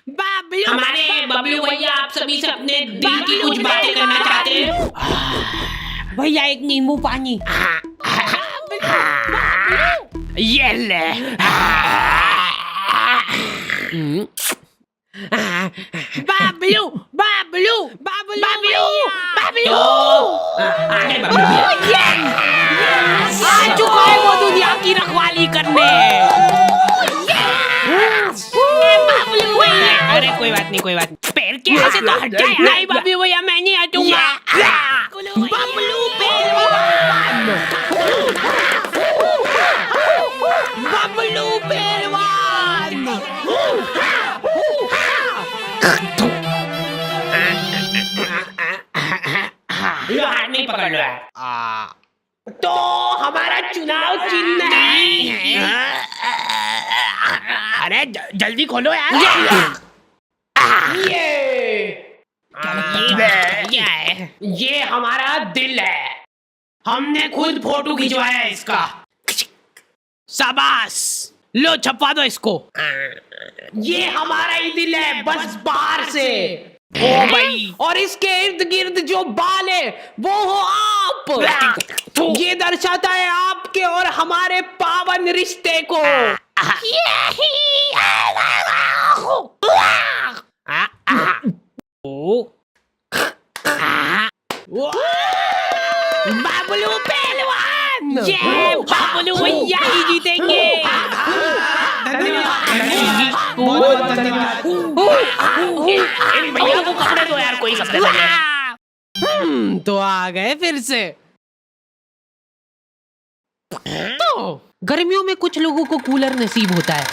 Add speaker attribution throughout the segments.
Speaker 1: बाबलू,
Speaker 2: हमारे बबलू भैया आप सभी से अपने दिल की कुछ बातें करना चाहते हैं।
Speaker 1: भैया एक नींबू पानी।
Speaker 2: ये ले।
Speaker 1: बाबलू बाबलू बाबलू
Speaker 2: बबलू,
Speaker 1: बबलू
Speaker 2: आगे बबलू भैया।
Speaker 1: आ चुका है वो दुनिया की रखवाली करने। बाबलू भैया,
Speaker 2: अरे कोई बात नहीं, कोई बात नहीं।
Speaker 1: पैर के ऐसे तो हट जाए। नहीं बाबलू भैया, मैं नहीं हटूंगा। बबलू पहलवान, बबलू पहलवान।
Speaker 2: लो हाथ नहीं पकड़ लो यार।
Speaker 1: तो हमारा चुनाव चिन्ह है। अरे जल्दी खोलो यार।
Speaker 2: क्या है? ये हमारा दिल है, हमने खुद फोटो खिंचवाया है इसका।
Speaker 1: शाबाश, लो छपवा दो इसको।
Speaker 2: ये हमारा ही दिल है, बस बाहर से।
Speaker 1: ओ भाई, और इसके इर्द गिर्द जो बाल है वो हो आप। ये दर्शाता है आपके और हमारे पावन रिश्ते को। बाबलू पहलवान, ये बाबलू भैया ही जीतेंगे।
Speaker 2: इन भैया को कपड़े दो यार, कोई कपड़े दो।
Speaker 1: तो आ गए फिर से। तो गर्मियों में कुछ लोगों को कूलर नसीब होता है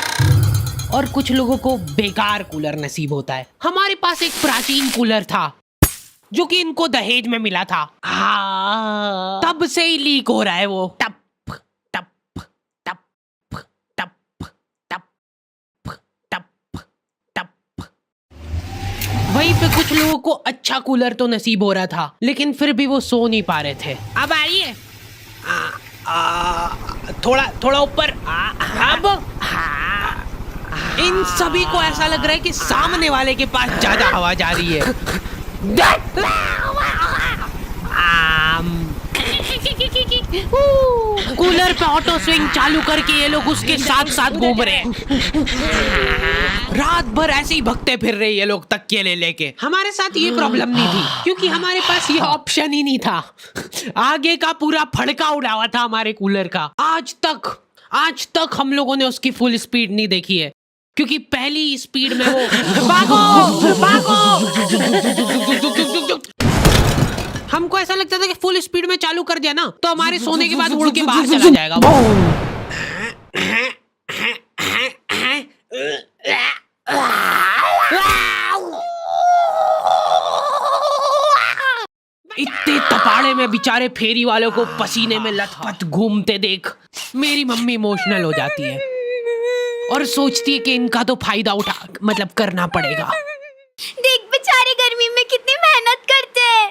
Speaker 1: और कुछ लोगों को बेकार कूलर नसीब होता है। हमारे पास एक प्राचीन कूलर था जो कि इनको दहेज में मिला था। तब से ही लीक हो रहा है वो। टप टप टप टप टप टप टप। वहीं पे कुछ लोगों को अच्छा कूलर तो नसीब हो रहा था, लेकिन फिर भी वो सो नहीं पा रहे थे। अब आइए, थोड़ा थोड़ा ऊपर। अब इन सभी को ऐसा लग रहा है कि सामने वाले के पास ज्यादा हवा जा रही है। कूलर पे ऑटो स्विंग चालू करके ये लोग उसके साथ साथ घूम रहे हैं। रात भर ऐसे ही भगते फिर रहे ये लोग तकिए ले लेके। हमारे साथ ये प्रॉब्लम नहीं थी क्योंकि हमारे पास ये ऑप्शन ही नहीं था। आगे का पूरा फड़का उड़ा हुआ था हमारे कूलर का। आज तक हम लोगों ने उसकी फुल स्पीड नहीं देखी है क्योंकि पहली स्पीड में वो भागो। हमको ऐसा लगता था कि फुल स्पीड में चालू कर दिया ना तो हमारे सोने के बाद उड़ के बाहर चला जाएगा वो। इतने तपाड़े में बेचारे फेरी वालों को पसीने में लथपथ घूमते देख मेरी मम्मी इमोशनल हो जाती है और सोचती है कि इनका तो फायदा करना पड़ेगा।
Speaker 3: देख बेचारे गर्मी में कितनी मेहनत करते हैं।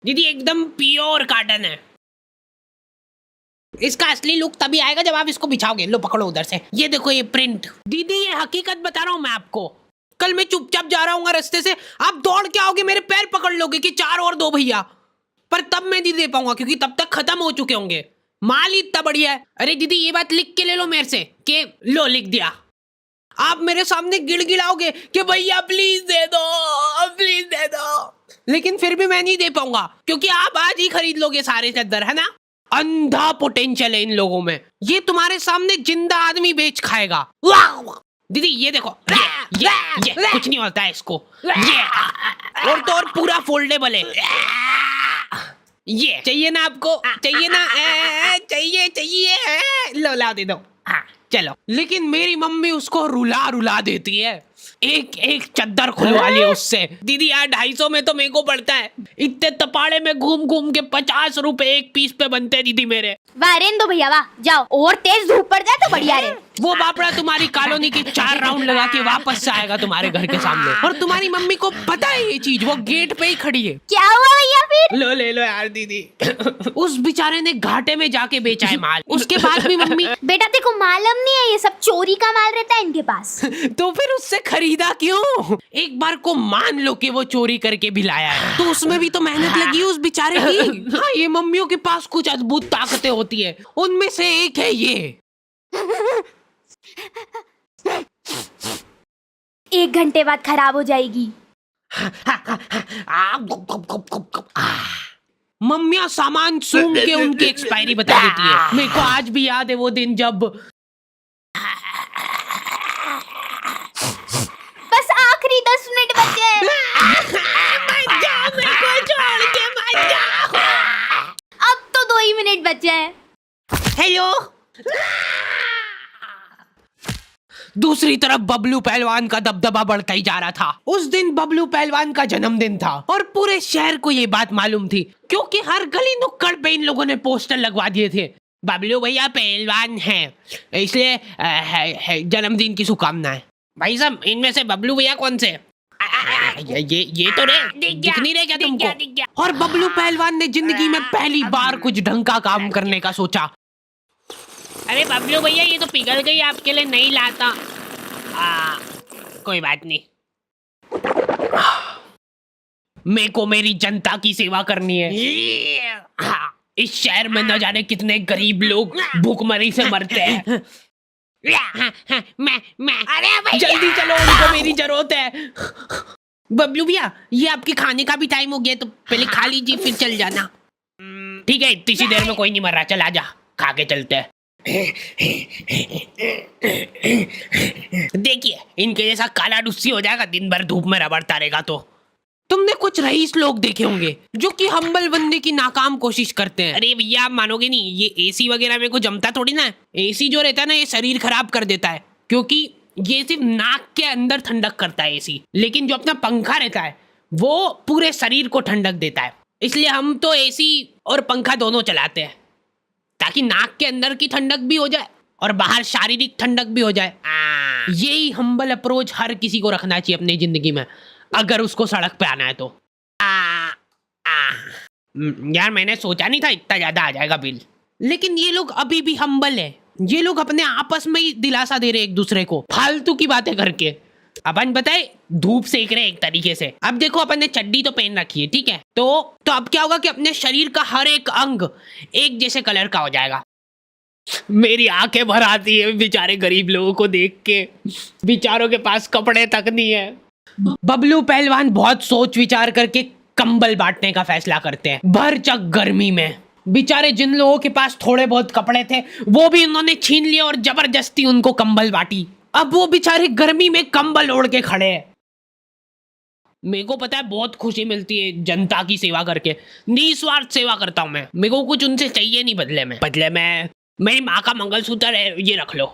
Speaker 1: दीदी एकदम प्योर कॉटन है। इसका असली लुक तभी आएगा जब आप इसको बिछाओगे। लो पकड़ो उधर से, ये देखो ये प्रिंट। दीदी ये हकीकत बता रहा हूँ मैं आपको। कल मैं चुपचाप जा रहा हूँ रास्ते से, आप दौड़ के आओगे मेरे पैर पकड़ लोगे कि 4 और 2 भैया, पर तब मैं नहीं दे पाऊंगा क्योंकि तब तक खत्म हो चुके होंगे। माल ही इतना बढ़िया है। अरे दीदी ये बात लिख के ले लो मेरे से कि लो लिख दिया। आप मेरे सामने गिड़गिड़ाओगे कि भैया प्लीज दे दो, लेकिन फिर भी मैं नहीं दे पाऊंगा क्योंकि आप आज ही खरीद लोगे सारे चद्दर, है ना। अंधा पोटेंशियल है इन लोगों में। ये तुम्हारे सामने जिंदा आदमी बेच खाएगा। दीदी ये देखो, ये कुछ नहीं होता है इसको। ये और तो और पूरा फोल्डेबल है। ये चाहिए ना आपको? चाहिए ना? चाहिए। लो ला दे दो। चलो। लेकिन मेरी मम्मी उसको रुला देती है। एक चद्दर खुलवा लिया उससे। दीदी यार 250 में तो मेरे को पड़ता है। इतने तपाड़े में घूम के 50 रुपए एक पीस पे बनते हैं दीदी मेरे।
Speaker 3: वाह रेन दो भैया वाह, जाओ और तेज धूप पड़ जाए तो बढ़िया रहे।
Speaker 1: वो बापड़ा तुम्हारी कॉलोनी के 4 राउंड लगा के वापस से आएगा तुम्हारे घर के सामने। और तुम्हारी मम्मी को पता है ये चीज, वो गेट पे ही खड़ी है।
Speaker 3: क्या हुआ भैया फिर?
Speaker 1: लो ले लो यार दीदी। उस बेचारे ने घाटे में जाके बेचा है माल। उसके बाद भी मम्मी
Speaker 3: बेटा तेरे को मालूम नहीं है, ये सब चोरी का माल रहता है इनके पास।
Speaker 1: तो फिर उससे खरीदा क्यों? एक बार को मान लो कि वो चोरी करके भी लाया है, तो उसमें भी तो मेहनत लगी है उस बेचारे की। हाँ, ये मम्मियों के पास कुछ अद्भुत ताकतें होती है, उनमें से एक है ये।
Speaker 3: 1 घंटे बाद खराब हो जाएगी।
Speaker 1: मम्मियाँ सामान सूंघ के उनकी एक्सपायरी बता देती है। मेरे को आज भी याद है वो दिन जब
Speaker 3: बस आखिरी 10 मिनट बचे हैं। अब तो 2 ही मिनट बचे हैं।
Speaker 1: हेलो। दूसरी तरफ बबलू पहलवान का दबदबा बढ़ता ही जा रहा था। उस दिन बबलू पहलवान का जन्मदिन था और पूरे शहर को ये बात मालूम थी, क्योंकि हर गली नुक्कड़ पे इन लोगों ने पोस्टर लगवा दिए थे, बबलू भैया पहलवान हैं, इसलिए जन्मदिन की शुभकामनाएं। भाई साहब, इनमें से बबलू भैया कौन से? ये तो दिख नहीं रहे क्या तुमको? और बबलू पहलवान ने जिंदगी में पहली बार कुछ ढंग का काम करने का सोचा।
Speaker 2: अरे बबलू भैया, ये तो पिघल गई, आपके लिए नहीं लाता। कोई बात नहीं।
Speaker 1: मेरे को मेरी जनता की सेवा करनी है। इस शहर में न जाने कितने गरीब लोग भूखमरी से मरते हैं।
Speaker 2: मैं अरे भैया,
Speaker 1: जल्दी चलो, उनको मेरी जरूरत है। बबलू भैया, ये आपके खाने का भी टाइम हो गया, तो पहले खा लीजिए फिर चल जाना।
Speaker 2: ठीक है, इतनी देर में कोई नहीं मर रहा, चल आजा, खा के चलते हैं। देखिए, इनके जैसा काला डुस्सी हो जाएगा, दिन भर धूप में रबड़ता रहेगा। तो
Speaker 1: तुमने कुछ रईस लोग देखे होंगे जो कि हम्बल बनने की नाकाम कोशिश करते हैं।
Speaker 2: अरे भैया, आप मानोगे नहीं, ये एसी वगैरह में को जमता थोड़ी ना है।
Speaker 1: एसी जो रहता है ना, ये शरीर खराब कर देता है, क्योंकि ये सिर्फ नाक के अंदर ठंडक करता है एसी, लेकिन जो अपना पंखा रहता है वो पूरे शरीर को ठंडक देता है। इसलिए हम तो एसी और पंखा दोनों चलाते हैं, ताकि नाक के अंदर की ठंडक भी हो जाए और बाहर शारीरिक ठंडक भी हो जाए। यही हम्बल अप्रोच हर किसी को रखना चाहिए अपनी जिंदगी में, अगर उसको सड़क पे आना है तो।
Speaker 2: यार, मैंने सोचा नहीं था इतना ज्यादा आ जाएगा बिल।
Speaker 1: लेकिन ये लोग अभी भी हम्बल है, ये लोग अपने आपस में ही दिलासा दे रहे एक दूसरे को फालतू की बातें करके।
Speaker 2: अपन बताए धूप सेक रहे एक तरीके से।
Speaker 1: अब देखो, अपन ने चड्डी तो पहन रखी है, ठीक है, तो अब क्या होगा कि अपने शरीर का हर एक अंग एक जैसे कलर का हो जाएगा।
Speaker 2: मेरी आंखें भर आती है बेचारे गरीब लोगों को देख के, बेचारों के पास कपड़े तक नहीं है।
Speaker 1: बबलू पहलवान बहुत सोच विचार करके कंबल बांटने का फैसला करते हैं भरचक गर्मी में। बेचारे जिन लोगों के पास थोड़े बहुत कपड़े थे वो भी उन्होंने छीन लिए और जबरदस्ती उनको कंबल बांटी। अब वो बेचारे गर्मी में कंबल ओढ़ के खड़े हैं।
Speaker 2: मेरे को पता है बहुत खुशी मिलती है जनता की सेवा करके, निस्वार्थ सेवा करता हूँ मैं। मेरे को कुछ उनसे चाहिए नहीं बदले में मेरी माँ का मंगलसूत्र है, ये रख लो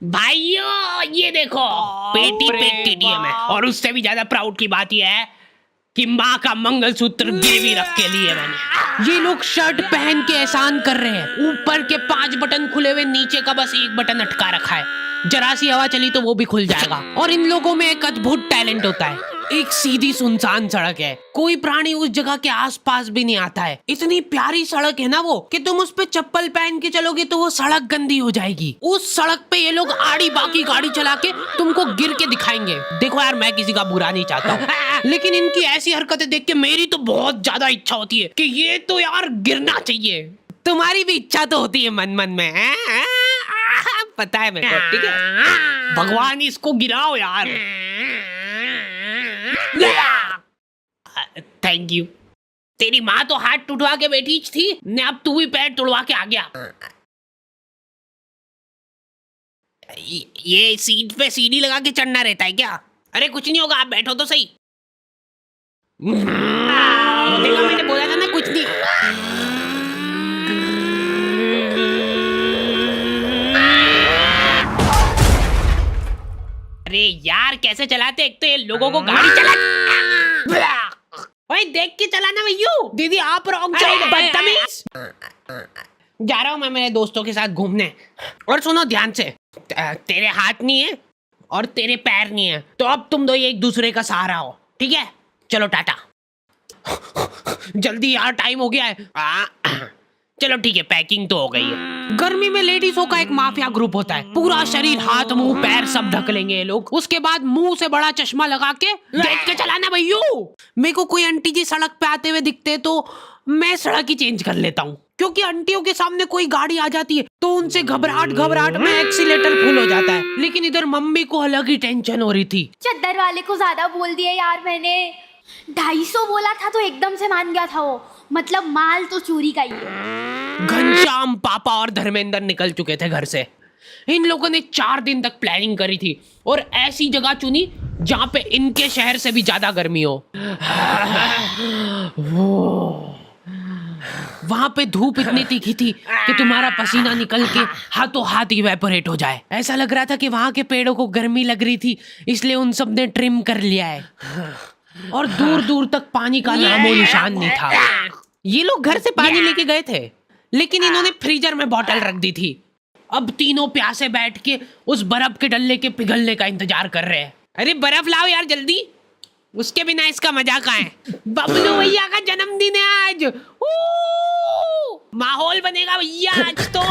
Speaker 2: भाइयों। ये देखो, पेटी पे केटीएम है, और उससे भी ज्यादा प्राउड की बात यह है कि माँ का मंगलसूत्र गिरवी रख के लिए मैंने।
Speaker 1: ये लोग शर्ट पहन के एहसान कर रहे हैं, ऊपर के 5 बटन खुले हुए, नीचे का बस 1 बटन अटका रखा है। जरा सी हवा चली तो वो भी खुल जाएगा। और इन लोगों में एक अद्भुत टैलेंट होता है। एक सीधी सुनसान सड़क है, कोई प्राणी उस जगह के आसपास भी नहीं आता है। इतनी प्यारी सड़क है ना वो, कि तुम उस पे चप्पल पहन के चलोगे तो वो सड़क गंदी हो जाएगी। उस सड़क पे ये लोग आड़ी बाकी गाड़ी चला के तुमको गिर के दिखाएंगे। देखो यार, मैं किसी का बुरा नहीं चाहता हूँ, लेकिन इनकी ऐसी हरकतें देख के मेरी तो बहुत ज्यादा इच्छा होती है कि ये तो यार गिरना चाहिए। तुम्हारी भी इच्छा तो होती है मन मन में, पता है मेरे को, ठीक है।
Speaker 2: भगवान इसको गिराओ यार। Thank you. तेरी माँ तो हाथ टूटवा के बैठी थी ने, अब तू भी पैर तोड़वा के आ गया। ये सीट पे सीढ़ी लगा के चढ़ना रहता है क्या? अरे कुछ नहीं होगा, आप बैठो तो सही।
Speaker 1: देखा, मैंने बोला था ना कुछ नहीं।
Speaker 2: अरे यार, कैसे चलाते? एक तो ये लोगों को गाड़ी चला।
Speaker 1: ओए, देख के चलाना भैया। दीदी आप रॉन्ग साइड, बदतमीज। जा रहा हूँ मैं मेरे दोस्तों के साथ घूमने। और सुनो ध्यान से, तेरे हाथ नहीं है और तेरे पैर नहीं है, तो अब तुम दो एक दूसरे का सहारा हो, ठीक है? चलो टाटा। जल्दी यार, टाइम हो गया है।
Speaker 2: चलो ठीक है, पैकिंग तो हो गई है।
Speaker 1: गर्मी में लेडीजों का एक माफिया ग्रुप होता है, पूरा शरीर, हाथ, मुंह, पैर सब ढक लेंगे ये लोग। उसके बाद मुंह से बड़ा चश्मा लगा के देख के चलाना भैया। मेरे को कोई आंटी जी सड़क पे आते हुए दिखते तो मैं सड़क ही चेंज कर लेता हूँ, क्योंकि आंटियों के सामने कोई गाड़ी आ जाती है तो उनसे घबराहट में एक्सीलेटर फुल हो जाता है। लेकिन इधर मम्मी को अलग ही टेंशन हो रही थी।
Speaker 3: चद्दर वाले को ज्यादा बोल दिया यार मैंने। 250 बोला था तो एकदम से मान गया था वो। मतलब माल तो चोरी का ही है।
Speaker 2: घनश्याम, पापा और धर्मेंद्र निकल चुके थे घर से। इन लोगों ने 4 दिन तक प्लानिंग करी थी और ऐसी जगह चुनी जहां पे इनके शहर से भी ज्यादा गर्मी हो। वहां पे धूप इतनी तीखी थी कि तुम्हारा पसीना निकल के हाथों हाथ इवेपोरेट हो जाए। ऐसा लग रहा था कि वहां के पेड़ों को गर्मी लग रही थी, इसलिए उन सब ने ट्रिम कर लिया है और दूर दूर तक पानी का नामो निशान नहीं था। ये लोग घर से पानी लेके गए थे, लेकिन इन्होंने फ्रीजर में बोतल रख दी थी। अब तीनों प्यासे बैठ के उस बर्फ के डल्ले के पिघलने का इंतजार कर रहे हैं। अरे बर्फ लाओ यार जल्दी, उसके बिना इसका मजा कहाँ है। बबलू भैया का जन्मदिन है आज। माहौल बनेगा भैया आज तो।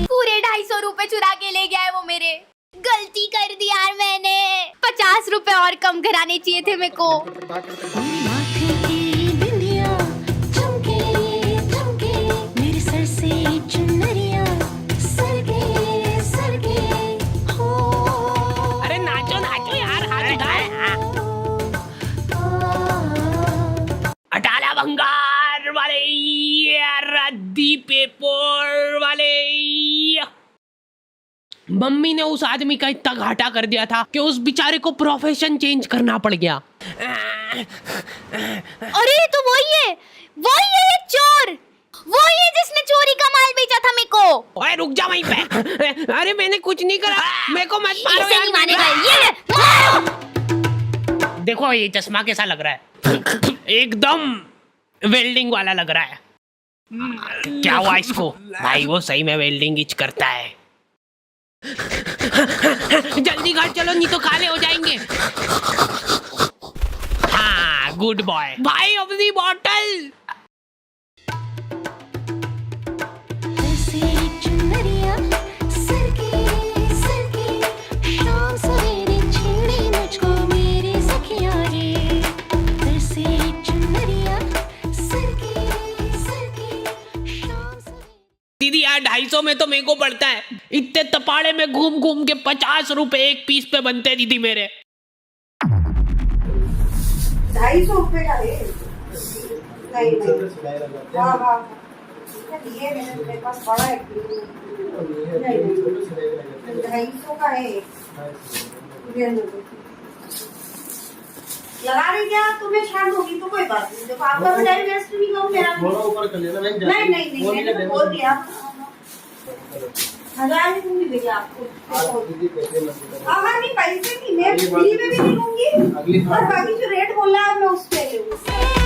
Speaker 3: पूरे 250 रुपए चुरा के ले गया है वो मेरे। गलती कर दी यार मैंने। 50 रुपए और कम कराने चाहिए थे मेरे को।
Speaker 2: अरे नाचो नाचो यार, हाथ उठाओ। अटाला भंगार वाले, रद्दी पेपर वाले। मम्मी ने उस आदमी का इतना घाटा कर दिया था कि उस बेचारे को प्रोफेशन चेंज करना पड़ गया।
Speaker 3: अरे तो वही है ये चोर। वही है जिसने चोरी का माल बेचा था मेरे को।
Speaker 2: ओए रुक जा वहीं पे। अरे मैंने कुछ नहीं करा, मेरे को मत मारो
Speaker 3: ऐसे
Speaker 2: यार।
Speaker 3: नहीं मानेगा ये ले, मारो।
Speaker 2: देखो ये चश्मा कैसा लग रहा है, एकदम वेल्डिंग वाला लग रहा है। क्या हुआ इसको? भाई वो सही में वेल्डिंग इच करता है। जल्दी घर चलो नहीं तो काले हो जाएंगे। हाँ गुड बॉय। भाई अपनी बॉटल। दीदी यार 250 में तो मेरे को पड़ता है। इतने तपाड़े में घूम घूम के 50 रुपए एक पीस पे बनते दीदी मेरे।
Speaker 4: 250 रुपए का है। नहीं हाँ ये मेरे पास बड़ा है। 250 का है। लगा रही क्या? तुम्हें छान होगी तो कोई बात नहीं। देखो आपका भी टाइम वेस्ट नहीं करूँ मेरा। ऊपर कर लेना। नहीं मैंने तो बोल दिया। 1000 नहीं दूंगी भैया आपको। हाँ नहीं पैसे नहीं, मैं फ्री में भी नहीं दूंगी और बाकी जो रेट बोला है मैं उस पे लूंगी।